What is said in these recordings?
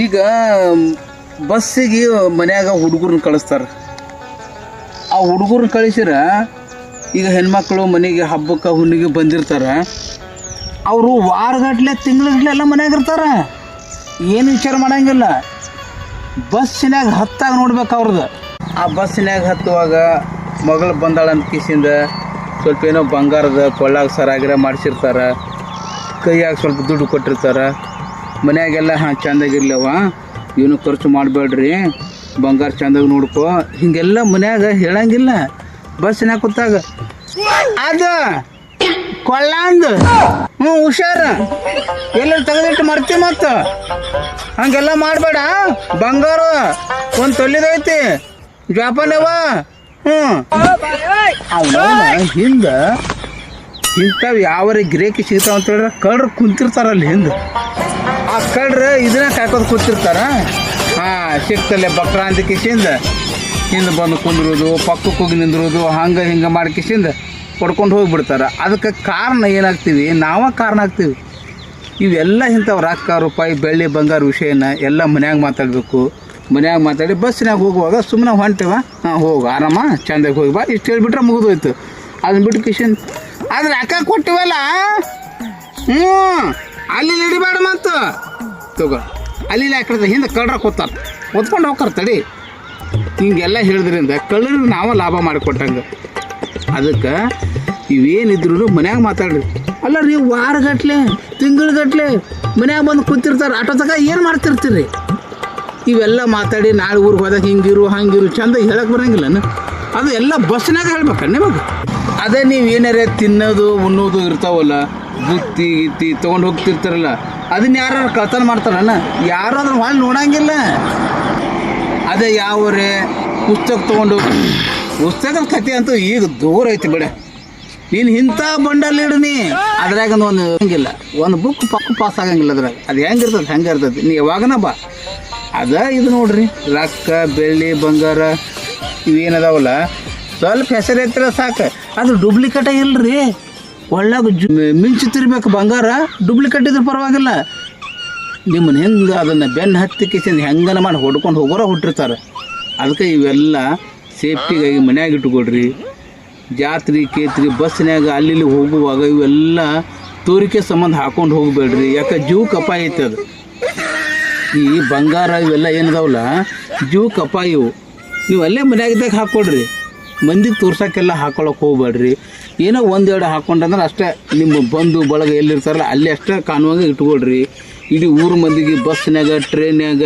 ಈಗ ಬಸ್ಸಿಗೆ ಮನ್ಯಾಗ ಹುಡುಗರನ್ನ ಕಳಿಸ್ತಾರೆ. ಆ ಹುಡುಗರನ್ನ ಕಳಿಸಿರ ಈಗ ಹೆಣ್ಮಕ್ಳು ಮನೆಗೆ ಹಬ್ಬಕ್ಕೆ ಹುಣ್ಣಿಗೆ ಬಂದಿರ್ತಾರೆ. ಅವರು ವಾರಗಟ್ಲೆ ತಿಂಗಳಗಟ್ಲೆ ಎಲ್ಲ ಮನ್ಯಾಗ ಇರ್ತಾರೆ, ಏನು ವಿಚಾರ ಮಾಡಂಗಿಲ್ಲ. ಬಸ್ಸಿನಾಗ ಹತ್ತಾಗ ನೋಡ್ಬೇಕು ಅವ್ರದ್ದು. ಆ ಬಸ್ಸಿನಾಗ ಹತ್ತುವಾಗ ಮಗಳು ಬಂದಾಳ ಅಂತ ಕಿಸಿಂದ ಸ್ವಲ್ಪ ಏನೋ ಬಂಗಾರದ ಕೊಳ್ಳಾಗ ಸರಾಗಿರ ಮಾಡಿಸಿರ್ತಾರೆ, ಕೈಯಾಗ ಸ್ವಲ್ಪ ದುಡ್ಡು ಕೊಟ್ಟಿರ್ತಾರೆ. ಮನ್ಯಾಗೆಲ್ಲ ಚೆಂದಾಗಿರ್ಲವ, ಏನು ಖರ್ಚು ಮಾಡಬೇಡ್ರಿ, ಬಂಗಾರ ಚೆಂದಾಗಿ ನೋಡ್ಕೊ, ಹಿಂಗೆಲ್ಲ ಮನ್ಯಾಗ ಹೇಳಂಗಿಲ್ಲ. ಬಸ್ಸಿನಾಗ ಕೂತಾಗ ಅದು ಕೊಳ್ಳ ಅಂದು ಹುಷಾರ ಎಲ್ಲ ತೆಗೆದಿಟ್ಟು ಮರ್ತಿ. ಮತ್ತು ಹಂಗೆಲ್ಲ ಮಾಡಬೇಡ, ಬಂಗಾರ ಒಂದು ತೊಲಿದೈತಿ ಜಾಪಾನವ. ಅವನ ಹಿಂದೆ ಇಂಥವು ಯಾವ್ರಿ ಗಿರೇಕಿ ಸಿಗ್ತಾವ ಅಂತ ಹೇಳಿದ್ರೆ ಕಳ್ರು ಕುಂತಿರ್ತಾರಲ್ಲಿ ಹಿಂದೆ. ಆ ಕಳ್ರು ಇದನ್ನ ಕಾಯ್ಕೋದು ಕೂತಿರ್ತಾರ. ಸಿಕ್ತಲ್ಲೇ ಬಕ್ರ ಅಂತ ಕಿಸಿಂದ ಹಿಂದೆ ಬಂದು ಕುಂದ್ರೋದು, ಪಕ್ಕಕ್ಕೆ ಹೋಗಿ ನಿಂದ್ರೋದು, ಹಂಗೆ ಹಿಂಗೆ ಮಾಡಿ ಕಿಸಿಂದ ಕೊಡ್ಕೊಂಡು ಹೋಗಿಬಿಡ್ತಾರೆ. ಅದಕ್ಕೆ ಕಾರಣ ಏನಾಗ್ತೀವಿ, ನಾವೇ ಕಾರಣ ಆಗ್ತೀವಿ. ಇವೆಲ್ಲ ಇಂಥವು ರೊಕ್ಕ ರೂಪಾಯಿ ಬೆಳ್ಳಿ ಬಂಗಾರ ವಿಷಯನ ಎಲ್ಲ ಮನ್ಯಾಗ ಮಾತಾಡಬೇಕು. ಮನ್ಯಾಗ ಮಾತಾಡಿ ಬಸ್ಸಿನಾಗ ಹೋಗುವಾಗ ಸುಮ್ಮನೆ ಹೊಂಟೇವ, ಹೋಗು ಆರಾಮ ಚೆಂದಾಗಿ ಹೋಗಿ ಬಾ, ಇಷ್ಟು ಹೇಳಿಬಿಟ್ರೆ ಮುಗಿದೋಯ್ತು. ಅದನ್ನ ಬಿಟ್ಟು ಕಿಶನ್ ಆದ್ರೆ ರೊಕ್ಕ ಕೊಟ್ಟಿವಲ್ಲ, ಅಲ್ಲಿ ಹಿಡಿಬೇಡ ಮತ್ತು ತಗೋ, ಅಲ್ಲಿ ಯಾಕಡೆ ಹಿಂದೆ ಕಳ್ರ ಕೂತಾರ, ಹೊತ್ಕೊಂಡು ಹೋಗ್ತಾರೆ ತಡಿ. ಹಿಂಗೆಲ್ಲ ಹೇಳಿದ್ರಿಂದ ಕಳ್ಳರಿಗೆ ನಾವು ಲಾಭ ಮಾಡಿಕೊಟ್ಟಂಗೆ. ಅದಕ್ಕೆ ಇವೇನಿದ್ರು ಮನ್ಯಾಗ ಮಾತಾಡ್ರಿ. ಅಲ್ಲ ರೀ, ವಾರಗಟ್ಲೆ ತಿಂಗಳಗಟ್ಲೆ ಮನ್ಯಾಗ ಬಂದು ಕೂತಿರ್ತಾರೆ. ಆಟೋ ತಗ ಏನು ಮಾಡ್ತಿರ್ತೀರಿ? ಇವೆಲ್ಲ ಮಾತಾಡಿ ನಾಳೆ ಊರಿಗೆ ಹೋದಾಗ ಹಿಂಗಿರು ಹಂಗಿರು ಚಂದ ಹೇಳಕ್ಕೆ ಬರೋಂಗಿಲ್ಲನ. ಅದು ಎಲ್ಲ ಬಸ್ನಾಗ ಹೇಳ್ಬೇಕ ನಿಮಗೆ. ಅದೇ ನೀವು ಏನಾರೇ ತಿನ್ನೋದು ಉಣ್ಣೋದು ಇರ್ತಾವಲ್ಲ, ಬುತ್ತಿ ಗಿತ್ತಿ ತೊಗೊಂಡು ಹೋಗ್ತಿರ್ತಾರಲ್ಲ, ಅದನ್ನ ಯಾರು ಕಳ್ತನ ಮಾಡ್ತಾರಣ್ಣ, ಯಾರು ಅದನ್ನ ಹೊಳ್ಳಿ ನೋಡಂಗಿಲ್ಲ. ಅದೇ ಯಾವರೇ ಪುಸ್ತಕ ತೊಗೊಂಡು, ಪುಸ್ತಕದ ಕತೆ ಅಂತೂ ಈಗ ದೂರ ಐತಿ ಬಿಡ. ನೀನು ಇಂಥ ಬಂಡಲ್ ಇಡನಿ, ಅದ್ರಾಗ ಒಂದು ಹಂಗಿಲ್ಲ, ಒಂದು ಬುಕ್ ಪಕ್ಕ ಪಾಸ್ ಆಗಂಗಿಲ್ಲ ಅದ್ರಾಗ. ಅದು ಹೆಂಗಿರ್ತದೆ ಹೆಂಗೆ ಇರ್ತದೆ, ನೀ ಯಾವಾಗನ ಬಾ. ಅದ ಇದು ನೋಡ್ರಿ, ರೊಕ್ಕ ಬೆಳ್ಳಿ ಬಂಗಾರ ಇವೇನದಾವಲ್ಲ, ಸ್ವಲ್ಪ ಹೆಸರು ಐತಿರ ಸಾಕು. ಅದು ಡೂಪ್ಲಿಕೇಟ ಇಲ್ರಿ, ಒಳ್ಳಾಗ ಮಿಂಚುತ್ತಿರ್ಬೇಕು ಬಂಗಾರ. ಡೂಪ್ಲಿಕೇಟ್ ಇದ್ರೆ ಪರವಾಗಿಲ್ಲ. ನಿಮ್ಮನ್ನು ಹೆಂಗೆ ಅದನ್ನು ಬೆನ್ನು ಹತ್ತಿ ಕಿಸಿಂದ ಹೆಂಗನ ಮಾಡಿ ಹೊಡ್ಕೊಂಡು ಹೋಗೋರ ಹುಟ್ಟಿರ್ತಾರೆ. ಅದಕ್ಕೆ ಇವೆಲ್ಲ ಸೇಫ್ಟಿಗಾಗಿ ಮನ್ಯಾಗ ಇಟ್ಕೊಡ್ರಿ. ಜಾತ್ರೆ ಕೇತ್ರಿ ಬಸ್ನ್ಯಾಗ ಅಲ್ಲಿ ಹೋಗುವಾಗ ಇವೆಲ್ಲ ತೋರಿಕೆ ಸಂಬಂಧ ಹಾಕೊಂಡು ಹೋಗಬೇಡ್ರಿ, ಯಾಕೆ ಜೀವಕ್ಕೆ ಅಪಾಯ ಐತೆ. ಅದು ಈ ಬಂಗಾರ ಇವೆಲ್ಲ ಏನದಾವಲ್ಲ ಜೀವಕ್ಕೆ ಅಪಾಯ ಇವು. ನೀವು ಅಲ್ಲೇ ಮನ್ಯಾಗಿದ್ದಾಗ ಹಾಕ್ಕೊಡ್ರಿ, ಮಂದಿಗೆ ತೋರ್ಸೋಕ್ಕೆಲ್ಲ ಹಾಕೊಳಕ್ಕೆ ಹೋಗ್ಬೇಡ್ರಿ. ಏನೋ ಒಂದೆರಡು ಹಾಕ್ಕೊಂಡ್ರೆ ಅಷ್ಟೇ, ನಿಮ್ಮ ಬಂಧು ಬಳಗ ಎಲ್ಲಿರ್ತಾರಲ್ಲ ಅಲ್ಲಿ ಅಷ್ಟೇ ಕಾಣುವಾಗ ಇಟ್ಕೊಳ್ರಿ. ಇಡೀ ಊರು ಮಂದಿಗೆ ಬಸ್ನ್ಯಾಗ ಟ್ರೈನ್ಯಾಗ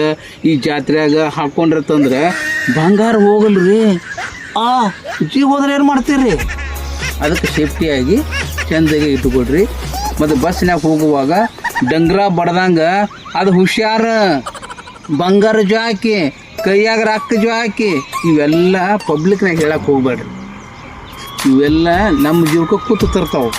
ಈ ಜಾತ್ರೆಯಾಗ ಹಾಕ್ಕೊಂಡ್ರತ್ತಂದ್ರೆ ಬಂಗಾರ ಹೋಗಲ್ರಿ. ಜೀವ ಹೋದ್ರೆ ಏನು ಮಾಡ್ತೀರಿ? ಅದಕ್ಕೆ ಸೇಫ್ಟಿಯಾಗಿ ಚೆಂದಾಗಿ ಇಟ್ಕೊಳ್ರಿ. ಮತ್ತು ಬಸ್ನ್ಯಾಗ ಹೋಗುವಾಗ ಡಂಗ್ರ ಬಡ್ದಂಗೆ ಅದು ಹುಷಾರ, ಬಂಗಾರ ಜೋ ಹಾಕಿ ಕೈಯಾಗ ರೊಕ್ಕ ಜೋ ಹಾಕಿ ಇವೆಲ್ಲ ಪಬ್ಲಿಕ್ನಾಗ ಹೇಳಕ್ಕೆ ಹೋಗ್ಬೇಡ್ರಿ. ಇವೆಲ್ಲ ನಮ್ಮ ಜೀವಕ್ಕೆ ಕೂತು ತರ್ತಾವೆ.